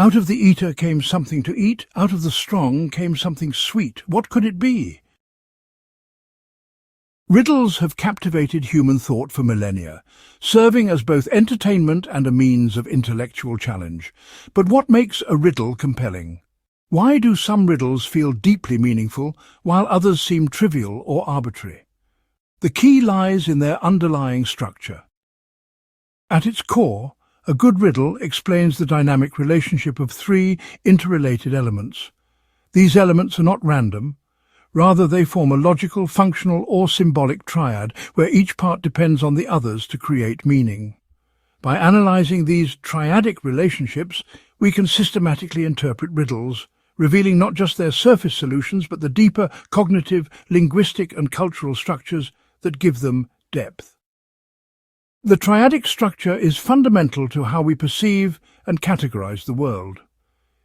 Out of the eater came something to eat, out of the strong came something sweet. What could it be? Riddles have captivated human thought for millennia, serving as both entertainment and a means of intellectual challenge. But what makes a riddle compelling? Why do some riddles feel deeply meaningful, while others seem trivial or arbitrary? The key lies in their underlying structure. At its core, a good riddle explains the dynamic relationship of three interrelated elements. These elements are not random. Rather, they form a logical, functional, or symbolic triad where each part depends on the others to create meaning. By analyzing these triadic relationships, we can systematically interpret riddles, revealing not just their surface solutions but the deeper cognitive, linguistic, and cultural structures that give them depth. The triadic structure is fundamental to how we perceive and categorize the world.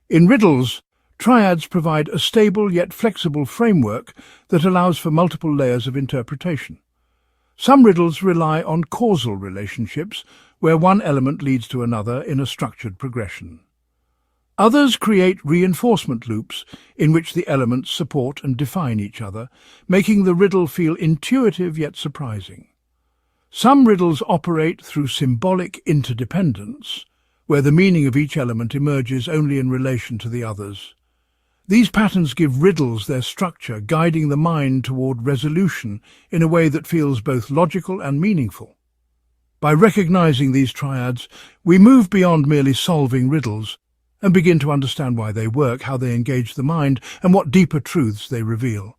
In riddles, triads provide a stable yet flexible framework that allows for multiple layers of interpretation. Some riddles rely on causal relationships, where one element leads to another in a structured progression. Others create reinforcement loops in which the elements support and define each other, making the riddle feel intuitive yet surprising. Some riddles operate through symbolic interdependence, where the meaning of each element emerges only in relation to the others. These patterns give riddles their structure, guiding the mind toward resolution in a way that feels both logical and meaningful. By recognizing these triads, we move beyond merely solving riddles and begin to understand why they work, how they engage the mind, and what deeper truths they reveal.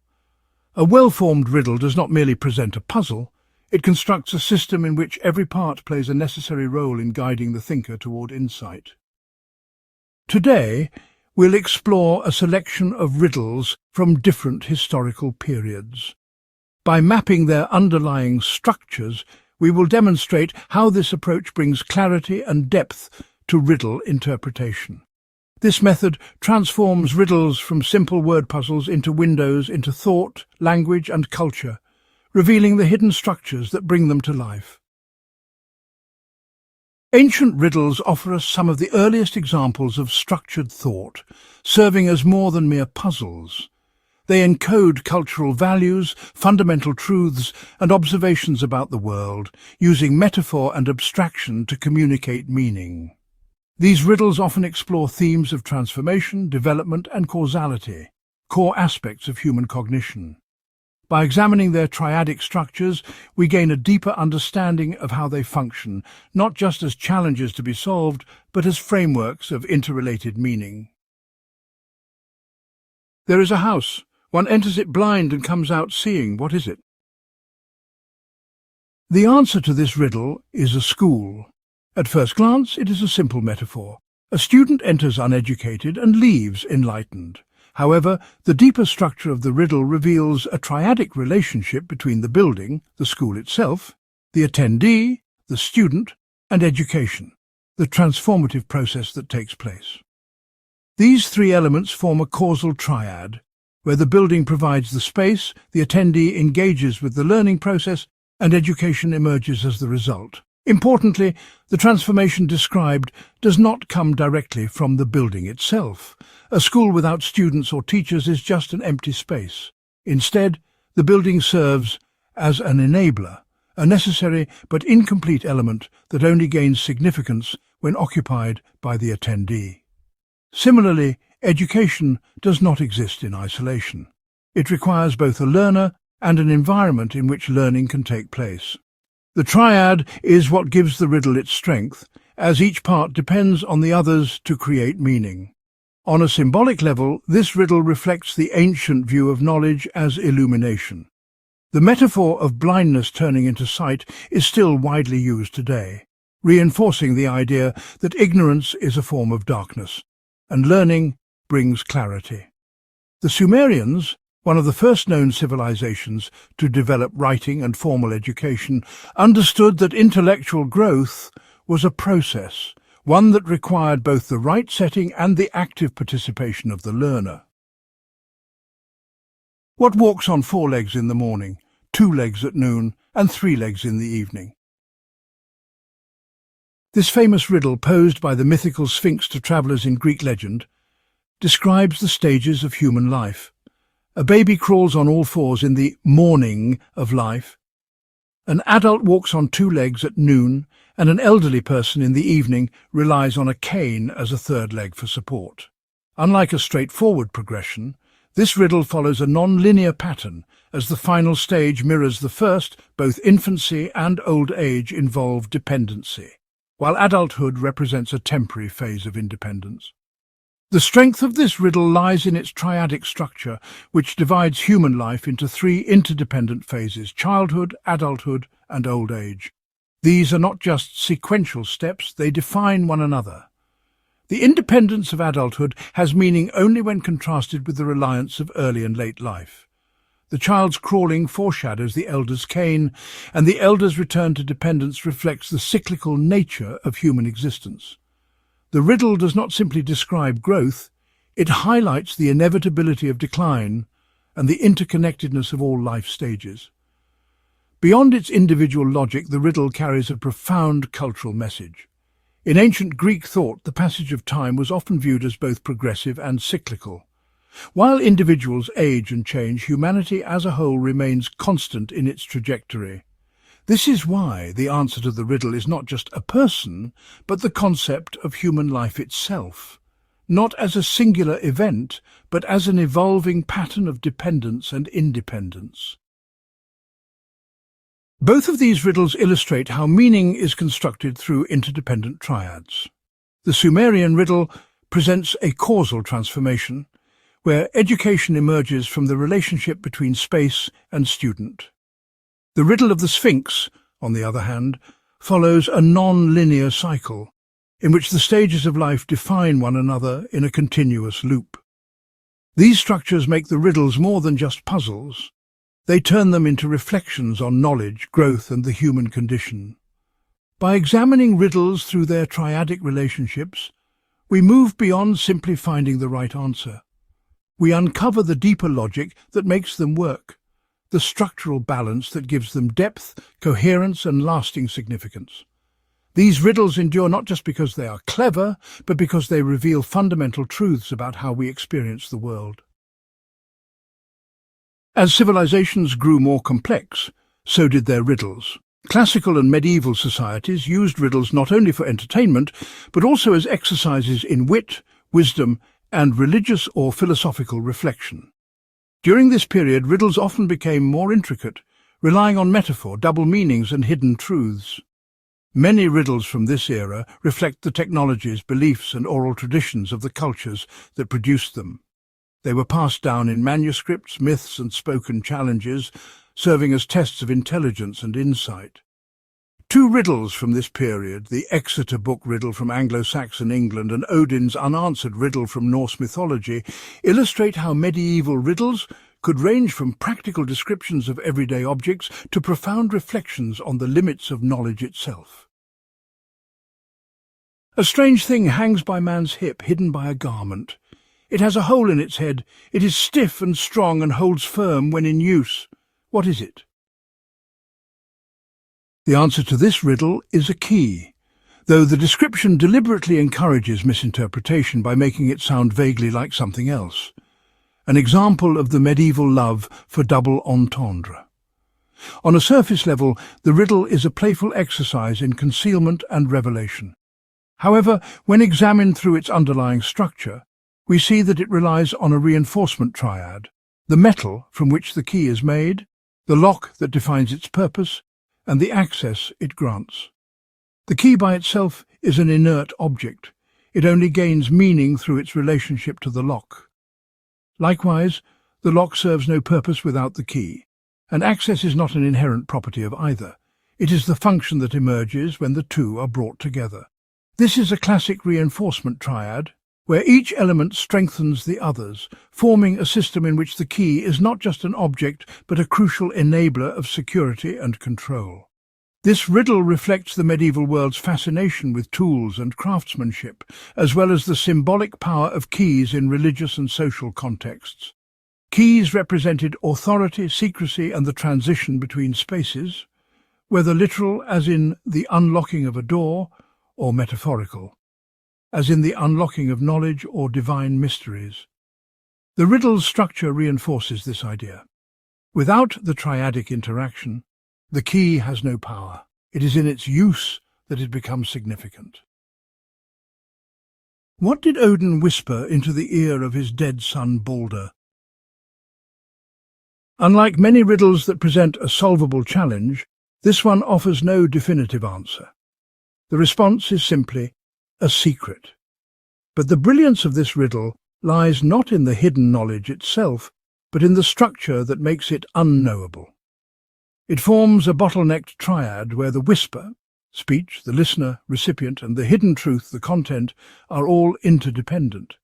A well-formed riddle does not merely present a puzzle, it constructs a system in which every part plays a necessary role in guiding the thinker toward insight. Today, we'll explore a selection of riddles from different historical periods. By mapping their underlying structures, we will demonstrate how this approach brings clarity and depth to riddle interpretation. This method transforms riddles from simple word puzzles into windows into thought, language, and culture, revealing the hidden structures that bring them to life. Ancient riddles offer us some of the earliest examples of structured thought, serving as more than mere puzzles. They encode cultural values, fundamental truths, and observations about the world, using metaphor and abstraction to communicate meaning. These riddles often explore themes of transformation, development, and causality, core aspects of human cognition. By examining their triadic structures, we gain a deeper understanding of how they function, not just as challenges to be solved, but as frameworks of interrelated meaning. There is a house. One enters it blind and comes out seeing. What is it? The answer to this riddle is a school. At first glance, it is a simple metaphor. A student enters uneducated and leaves enlightened. However, the deeper structure of the riddle reveals a triadic relationship between the building, the school itself, the attendee, the student, and education, the transformative process that takes place. These three elements form a causal triad, where the building provides the space, the attendee engages with the learning process, and education emerges as the result. Importantly, the transformation described does not come directly from the building itself. A school without students or teachers is just an empty space. Instead, the building serves as an enabler, a necessary but incomplete element that only gains significance when occupied by the attendee. Similarly, education does not exist in isolation. It requires both a learner and an environment in which learning can take place. The triad is what gives the riddle its strength, as each part depends on the others to create meaning. On a symbolic level, this riddle reflects the ancient view of knowledge as illumination. The metaphor of blindness turning into sight is still widely used today, reinforcing the idea that ignorance is a form of darkness, and learning brings clarity. The Sumerians, one of the first known civilizations to develop writing and formal education, understood that intellectual growth was a process, one that required both the right setting and the active participation of the learner. What walks on 4 legs in the morning, 2 legs at noon, and 3 legs in the evening? This famous riddle, posed by the mythical Sphinx to travelers in Greek legend, describes the stages of human life. A baby crawls on all fours in the morning of life. An adult walks on two legs at noon, and an elderly person in the evening relies on a cane as a third leg for support. Unlike a straightforward progression, this riddle follows a non-linear pattern, as the final stage mirrors the first. Both infancy and old age involve dependency, while adulthood represents a temporary phase of independence. The strength of this riddle lies in its triadic structure, which divides human life into three interdependent phases: childhood, adulthood, and old age. These are not just sequential steps, they define one another. The independence of adulthood has meaning only when contrasted with the reliance of early and late life. The child's crawling foreshadows the elder's cane, and the elder's return to dependence reflects the cyclical nature of human existence. The riddle does not simply describe growth, it highlights the inevitability of decline and the interconnectedness of all life stages. Beyond its individual logic, the riddle carries a profound cultural message. In ancient Greek thought, the passage of time was often viewed as both progressive and cyclical. While individuals age and change, humanity as a whole remains constant in its trajectory. This is why the answer to the riddle is not just a person, but the concept of human life itself, not as a singular event, but as an evolving pattern of dependence and independence. Both of these riddles illustrate how meaning is constructed through interdependent triads. The Sumerian riddle presents a causal transformation, where education emerges from the relationship between space and student. The riddle of the Sphinx, on the other hand, follows a non-linear cycle, in which the stages of life define one another in a continuous loop. These structures make the riddles more than just puzzles. They turn them into reflections on knowledge, growth, and the human condition. By examining riddles through their triadic relationships, we move beyond simply finding the right answer. We uncover the deeper logic that makes them work, the structural balance that gives them depth, coherence, and lasting significance. These riddles endure not just because they are clever, but because they reveal fundamental truths about how we experience the world. As civilizations grew more complex, so did their riddles. Classical and medieval societies used riddles not only for entertainment, but also as exercises in wit, wisdom, and religious or philosophical reflection. During this period, riddles often became more intricate, relying on metaphor, double meanings, and hidden truths. Many riddles from this era reflect the technologies, beliefs, and oral traditions of the cultures that produced them. They were passed down in manuscripts, myths, and spoken challenges, serving as tests of intelligence and insight. Two riddles from this period, the Exeter Book riddle from Anglo-Saxon England and Odin's unanswered riddle from Norse mythology, illustrate how medieval riddles could range from practical descriptions of everyday objects to profound reflections on the limits of knowledge itself. A strange thing hangs by man's hip, hidden by a garment. It has a hole in its head. It is stiff and strong and holds firm when in use. What is it? The answer to this riddle is a key, though the description deliberately encourages misinterpretation by making it sound vaguely like something else. An example of the medieval love for double entendre. On a surface level, the riddle is a playful exercise in concealment and revelation. However, when examined through its underlying structure, we see that it relies on a reinforcement triad: the metal from which the key is made, the lock that defines its purpose, and the access it grants. The key by itself is an inert object. It only gains meaning through its relationship to the lock. Likewise, the lock serves no purpose without the key, and access is not an inherent property of either. It is the function that emerges when the two are brought together. This is a classic reinforcement triad, where each element strengthens the others, forming a system in which the key is not just an object, but a crucial enabler of security and control. This riddle reflects the medieval world's fascination with tools and craftsmanship, as well as the symbolic power of keys in religious and social contexts. Keys represented authority, secrecy, and the transition between spaces, whether literal as in the unlocking of a door, or metaphorical, as in the unlocking of knowledge or divine mysteries. The riddle's structure reinforces this idea. Without the triadic interaction, the key has no power. It is in its use that it becomes significant. What did Odin whisper into the ear of his dead son Balder? Unlike many riddles that present a solvable challenge, this one offers no definitive answer. The response is simply a secret. But the brilliance of this riddle lies not in the hidden knowledge itself, but in the structure that makes it unknowable. It forms a bottlenecked triad where the whisper, speech, the listener, recipient, and the hidden truth, the content, are all interdependent.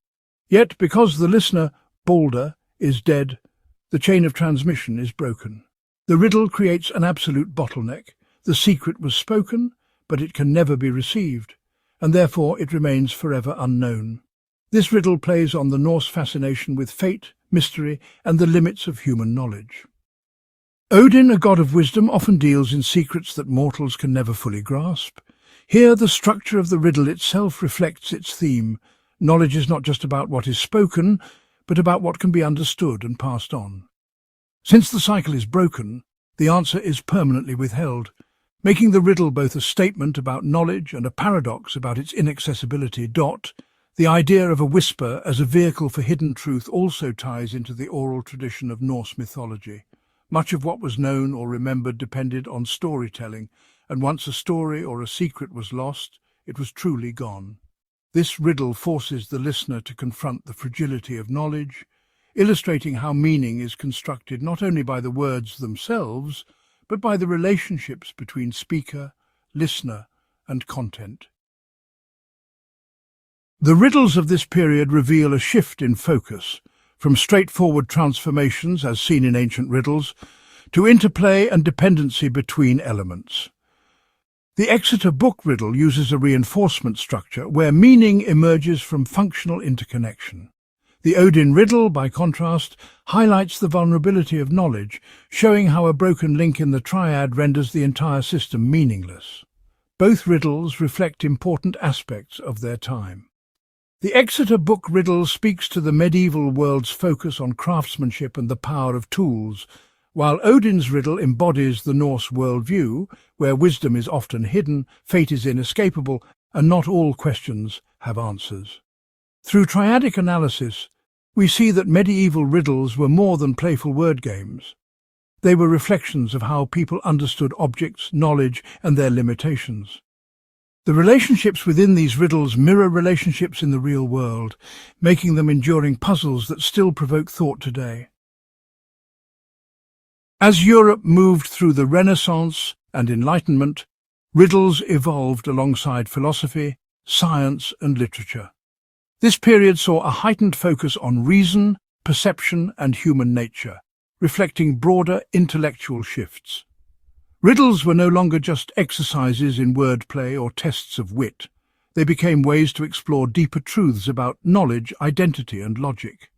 Yet, because the listener, Balder, is dead, the chain of transmission is broken. The riddle creates an absolute bottleneck. The secret was spoken, but it can never be received, and therefore it remains forever unknown. This riddle plays on the Norse fascination with fate, mystery, and the limits of human knowledge. Odin, a god of wisdom, often deals in secrets that mortals can never fully grasp. Here, the structure of the riddle itself reflects its theme. Knowledge is not just about what is spoken, but about what can be understood and passed on. Since the cycle is broken, the answer is permanently withheld, making the riddle both a statement about knowledge and a paradox about its inaccessibility. The idea of a whisper as a vehicle for hidden truth also ties into the oral tradition of Norse mythology. Much of what was known or remembered depended on storytelling, and once a story or a secret was lost, it was truly gone. This riddle forces the listener to confront the fragility of knowledge, illustrating how meaning is constructed not only by the words themselves, but by the relationships between speaker, listener, and content. The riddles of this period reveal a shift in focus, from straightforward transformations, as seen in ancient riddles, to interplay and dependency between elements. The Exeter book riddle uses a reinforcement structure where meaning emerges from functional interconnection. The Odin riddle, by contrast, highlights the vulnerability of knowledge, showing how a broken link in the triad renders the entire system meaningless. Both riddles reflect important aspects of their time. The Exeter book riddle speaks to the medieval world's focus on craftsmanship and the power of tools, while Odin's riddle embodies the Norse worldview, where wisdom is often hidden, fate is inescapable, and not all questions have answers. Through triadic analysis, we see that medieval riddles were more than playful word games. They were reflections of how people understood objects, knowledge, and their limitations. The relationships within these riddles mirror relationships in the real world, making them enduring puzzles that still provoke thought today. As Europe moved through the Renaissance and Enlightenment, riddles evolved alongside philosophy, science, and literature. This period saw a heightened focus on reason, perception, and human nature, reflecting broader intellectual shifts. Riddles were no longer just exercises in wordplay or tests of wit. They became ways to explore deeper truths about knowledge, identity, and logic.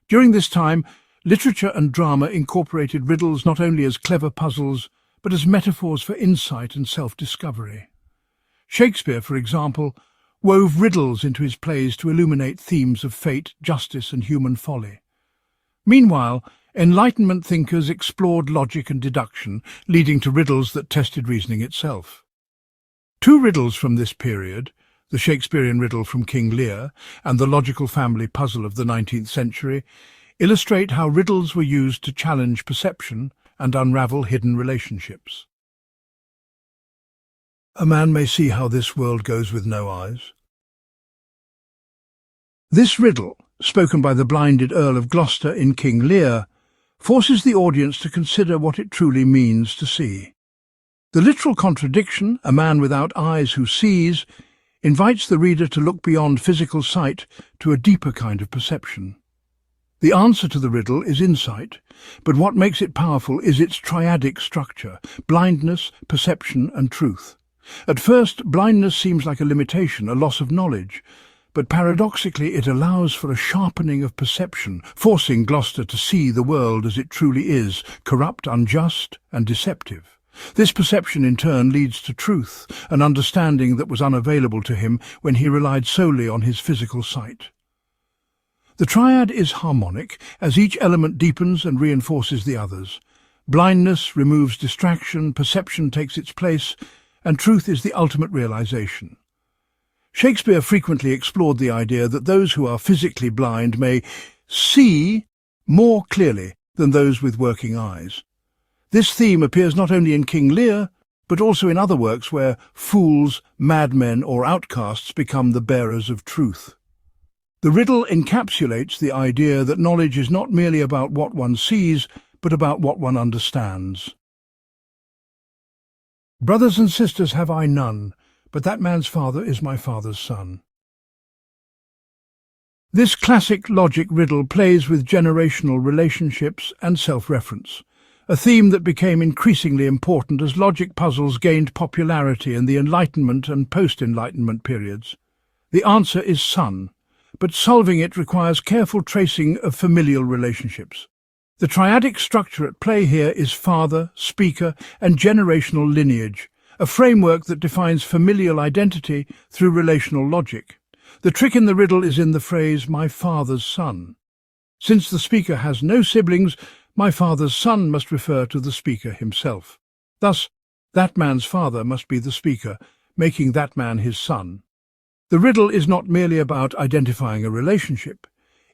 During this time, literature and drama incorporated riddles not only as clever puzzles, but as metaphors for insight and self-discovery. Shakespeare, for example, wove riddles into his plays to illuminate themes of fate, justice, and human folly. Meanwhile, Enlightenment thinkers explored logic and deduction, leading to riddles that tested reasoning itself. Two riddles from this period, the Shakespearean riddle from King Lear and the logical family puzzle of the 19th century, illustrate how riddles were used to challenge perception and unravel hidden relationships. A man may see how this world goes with no eyes. This riddle, spoken by the blinded Earl of Gloucester in King Lear, forces the audience to consider what it truly means to see. The literal contradiction, a man without eyes who sees, invites the reader to look beyond physical sight to a deeper kind of perception. The answer to the riddle is insight, but what makes it powerful is its triadic structure: blindness, perception, and truth. At first, blindness seems like a limitation, a loss of knowledge, but paradoxically it allows for a sharpening of perception, forcing Gloucester to see the world as it truly is, corrupt, unjust, and deceptive. This perception in turn leads to truth, an understanding that was unavailable to him when he relied solely on his physical sight. The triad is harmonic, as each element deepens and reinforces the others. Blindness removes distraction, perception takes its place, and truth is the ultimate realization. Shakespeare frequently explored the idea that those who are physically blind may see more clearly than those with working eyes. This theme appears not only in King Lear, but also in other works where fools, madmen, or outcasts become the bearers of truth. The riddle encapsulates the idea that knowledge is not merely about what one sees, but about what one understands. Brothers and sisters have I none, but that man's father is my father's son. This classic logic riddle plays with generational relationships and self-reference, a theme that became increasingly important as logic puzzles gained popularity in the Enlightenment and post-Enlightenment periods. The answer is son, but solving it requires careful tracing of familial relationships. The triadic structure at play here is father, speaker, and generational lineage, a framework that defines familial identity through relational logic. The trick in the riddle is in the phrase, my father's son. Since the speaker has no siblings, my father's son must refer to the speaker himself. Thus, that man's father must be the speaker, making that man his son. The riddle is not merely about identifying a relationship.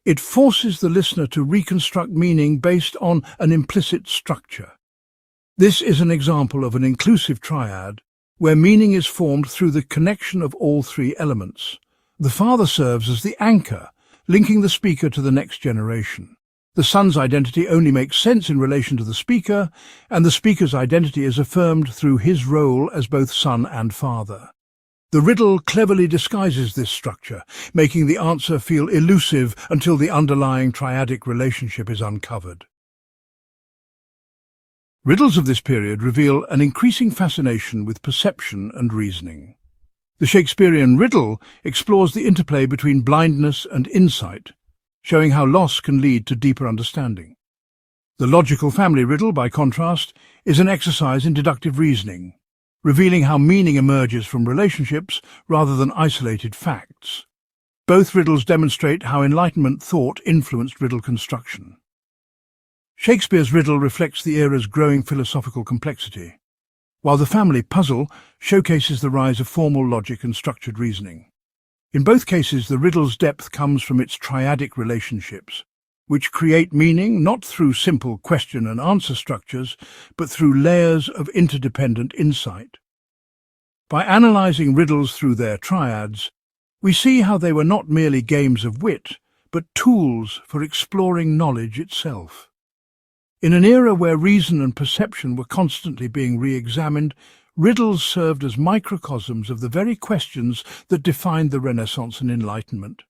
It forces the listener to reconstruct meaning based on an implicit structure. This is an example of an inclusive triad, where meaning is formed through the connection of all three elements. The father serves as the anchor, linking the speaker to the next generation. The son's identity only makes sense in relation to the speaker, and the speaker's identity is affirmed through his role as both son and father. The riddle cleverly disguises this structure, making the answer feel elusive until the underlying triadic relationship is uncovered. Riddles of this period reveal an increasing fascination with perception and reasoning. The Shakespearean riddle explores the interplay between blindness and insight, showing how loss can lead to deeper understanding. The logical family riddle, by contrast, is an exercise in deductive reasoning, revealing how meaning emerges from relationships rather than isolated facts. Both riddles demonstrate how Enlightenment thought influenced riddle construction. Shakespeare's riddle reflects the era's growing philosophical complexity, while the family puzzle showcases the rise of formal logic and structured reasoning. In both cases, the riddle's depth comes from its triadic relationships, which create meaning not through simple question and answer structures, but through layers of interdependent insight. By analysing riddles through their triads, we see how they were not merely games of wit, but tools for exploring knowledge itself. In an era where reason and perception were constantly being re-examined, riddles served as microcosms of the very questions that defined the Renaissance and Enlightenment.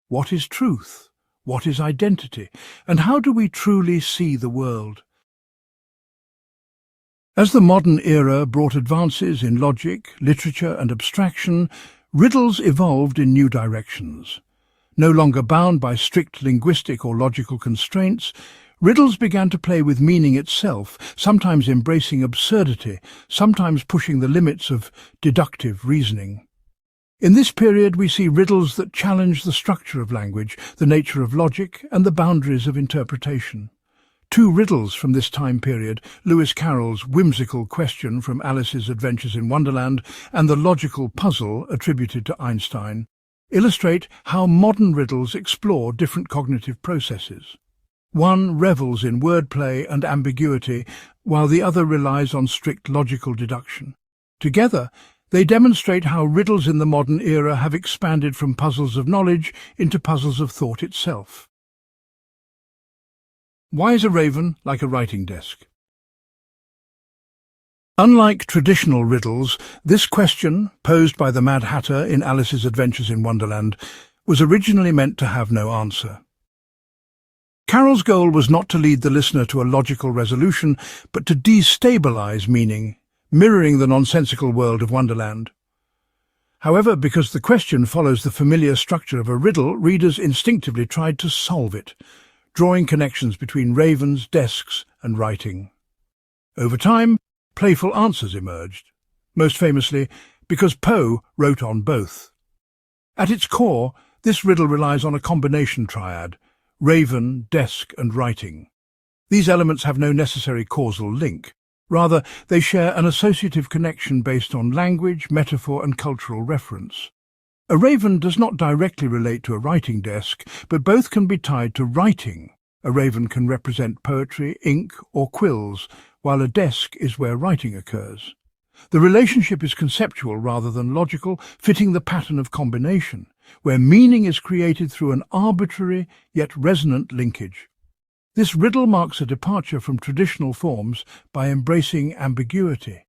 What is truth? What is identity? And how do we truly see the world? As the modern era brought advances in logic, literature, and abstraction, riddles evolved in new directions. No longer bound by strict linguistic or logical constraints, riddles began to play with meaning itself, sometimes embracing absurdity, sometimes pushing the limits of deductive reasoning. In this period, we see riddles that challenge the structure of language, the nature of logic, and the boundaries of interpretation. Two riddles from this time period, Lewis Carroll's whimsical question from Alice's Adventures in Wonderland and the logical puzzle attributed to Einstein, illustrate how modern riddles explore different cognitive processes. One revels in wordplay and ambiguity, while the other relies on strict logical deduction. Together, they demonstrate how riddles in the modern era have expanded from puzzles of knowledge into puzzles of thought itself. Why is a raven like a writing desk? Unlike traditional riddles, this question, posed by the Mad Hatter in Alice's Adventures in Wonderland, was originally meant to have no answer. Carroll's goal was not to lead the listener to a logical resolution, but to destabilize meaning, mirroring the nonsensical world of Wonderland. However, because the question follows the familiar structure of a riddle, readers instinctively tried to solve it, drawing connections between ravens, desks, and writing. Over time, playful answers emerged, most famously because Poe wrote on both. At its core, this riddle relies on a combination triad: raven, desk, and writing. These elements have no necessary causal link. Rather, they share an associative connection based on language, metaphor, and cultural reference. A raven does not directly relate to a writing desk, but both can be tied to writing. A raven can represent poetry, ink, or quills, while a desk is where writing occurs. The relationship is conceptual rather than logical, fitting the pattern of combination, where meaning is created through an arbitrary yet resonant linkage. This riddle marks a departure from traditional forms by embracing ambiguity.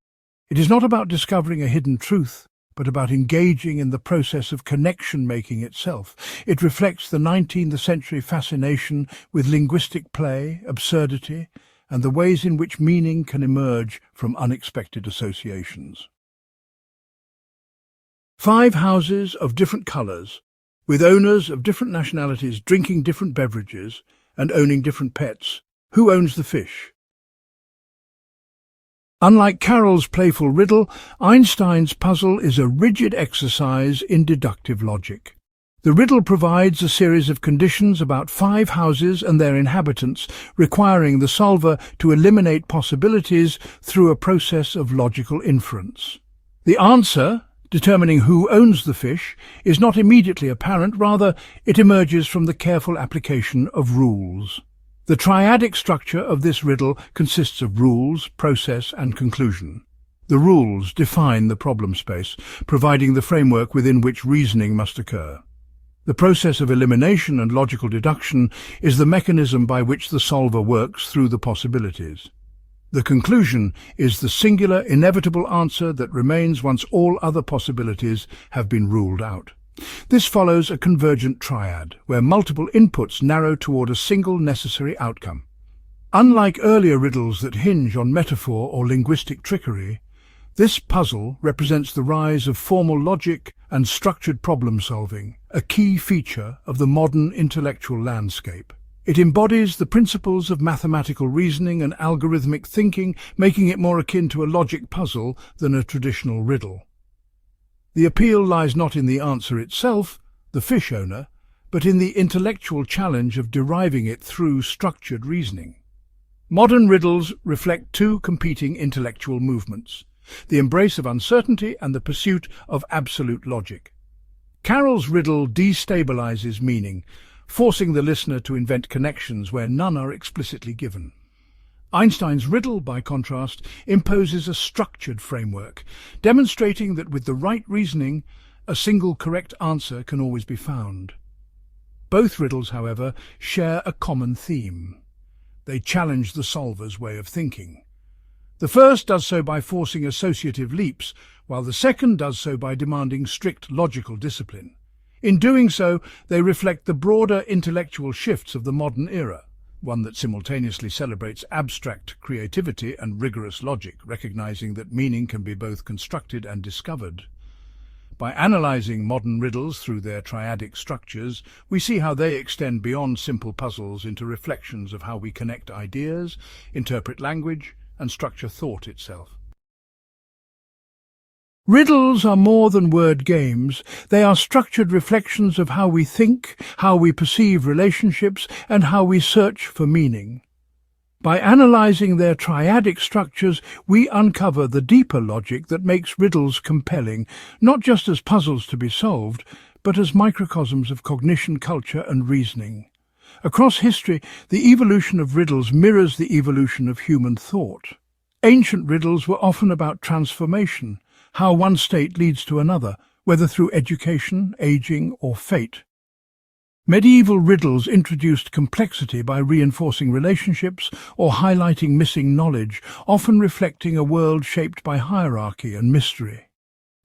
It is not about discovering a hidden truth, but about engaging in the process of connection-making itself. It reflects the 19th century fascination with linguistic play, absurdity, and the ways in which meaning can emerge from unexpected associations. 5 houses of different colours, with owners of different nationalities drinking different beverages and owning different pets. Who owns the fish? Unlike Carroll's playful riddle, Einstein's puzzle is a rigid exercise in deductive logic. The riddle provides a series of conditions about 5 houses and their inhabitants, requiring the solver to eliminate possibilities through a process of logical inference. The answer, determining who owns the fish, is not immediately apparent. Rather, it emerges from the careful application of rules. The triadic structure of this riddle consists of rules, process, and conclusion. The rules define the problem space, providing the framework within which reasoning must occur. The process of elimination and logical deduction is the mechanism by which the solver works through the possibilities. The conclusion is the singular, inevitable answer that remains once all other possibilities have been ruled out. This follows a convergent triad, where multiple inputs narrow toward a single necessary outcome. Unlike earlier riddles that hinge on metaphor or linguistic trickery, this puzzle represents the rise of formal logic and structured problem-solving, a key feature of the modern intellectual landscape. It embodies the principles of mathematical reasoning and algorithmic thinking, making it more akin to a logic puzzle than a traditional riddle. The appeal lies not in the answer itself, the fish owner, but in the intellectual challenge of deriving it through structured reasoning. Modern riddles reflect 2 competing intellectual movements: the embrace of uncertainty and the pursuit of absolute logic. Carroll's riddle destabilizes meaning, forcing the listener to invent connections where none are explicitly given. Einstein's riddle, by contrast, imposes a structured framework, demonstrating that with the right reasoning, a single correct answer can always be found. Both riddles, however, share a common theme. They challenge the solver's way of thinking. The first does so by forcing associative leaps, while the second does so by demanding strict logical discipline. In doing so, they reflect the broader intellectual shifts of the modern era, one that simultaneously celebrates abstract creativity and rigorous logic, recognizing that meaning can be both constructed and discovered. By analyzing modern riddles through their triadic structures, we see how they extend beyond simple puzzles into reflections of how we connect ideas, interpret language, and structure thought itself. Riddles are more than word games. They are structured reflections of how we think, how we perceive relationships, and how we search for meaning. By analyzing their triadic structures, we uncover the deeper logic that makes riddles compelling, not just as puzzles to be solved, but as microcosms of cognition, culture, and reasoning. Across history, the evolution of riddles mirrors the evolution of human thought. Ancient riddles were often about transformation, how one state leads to another, whether through education, aging, or fate. Medieval riddles introduced complexity by reinforcing relationships or highlighting missing knowledge, often reflecting a world shaped by hierarchy and mystery.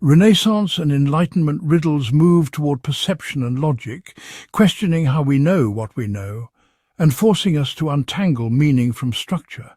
Renaissance and Enlightenment riddles move toward perception and logic, questioning how we know what we know, and forcing us to untangle meaning from structure.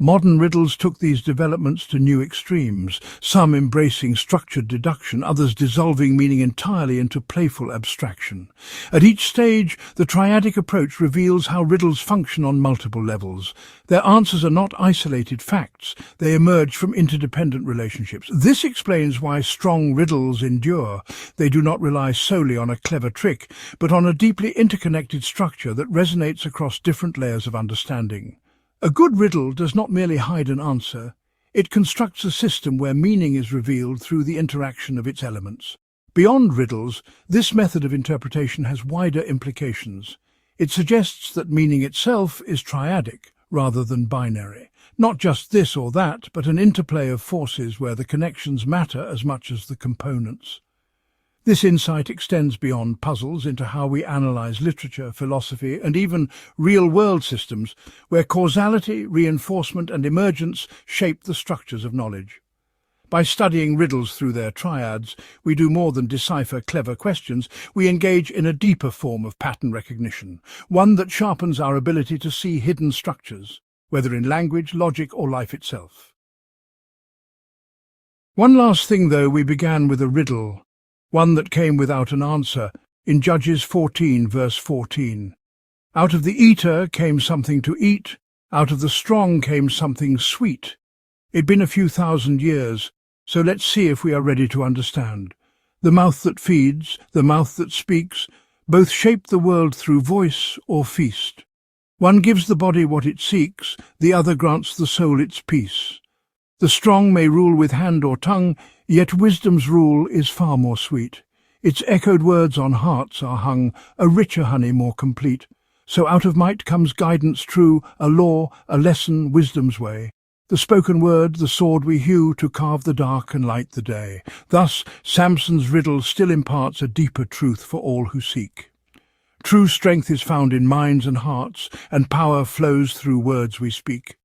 Modern riddles took these developments to new extremes, some embracing structured deduction, others dissolving meaning entirely into playful abstraction. At each stage, the triadic approach reveals how riddles function on multiple levels. Their answers are not isolated facts, they emerge from interdependent relationships. This explains why strong riddles endure. They do not rely solely on a clever trick, but on a deeply interconnected structure that resonates across different layers of understanding. A good riddle does not merely hide an answer, it constructs a system where meaning is revealed through the interaction of its elements. Beyond riddles, this method of interpretation has wider implications. It suggests that meaning itself is triadic rather than binary. Not just this or that, but an interplay of forces where the connections matter as much as the components. This insight extends beyond puzzles into how we analyze literature, philosophy, and even real-world systems, where causality, reinforcement, and emergence shape the structures of knowledge. By studying riddles through their triads, we do more than decipher clever questions, we engage in a deeper form of pattern recognition, one that sharpens our ability to see hidden structures, whether in language, logic, or life itself. One last thing, though, we began with a riddle, one that came without an answer, in Judges 14, verse 14. Out of the eater came something to eat, out of the strong came something sweet. It'd been a few thousand years, so let's see if we are ready to understand. The mouth that feeds, the mouth that speaks, both shape the world through voice or feast. One gives the body what it seeks, the other grants the soul its peace. The strong may rule with hand or tongue, yet wisdom's rule is far more sweet. Its echoed words on hearts are hung, a richer honey more complete. So out of might comes guidance true, a law, a lesson, wisdom's way. The spoken word, the sword we hew to carve the dark and light the day. Thus, Samson's riddle still imparts a deeper truth for all who seek. True strength is found in minds and hearts, and power flows through words we speak.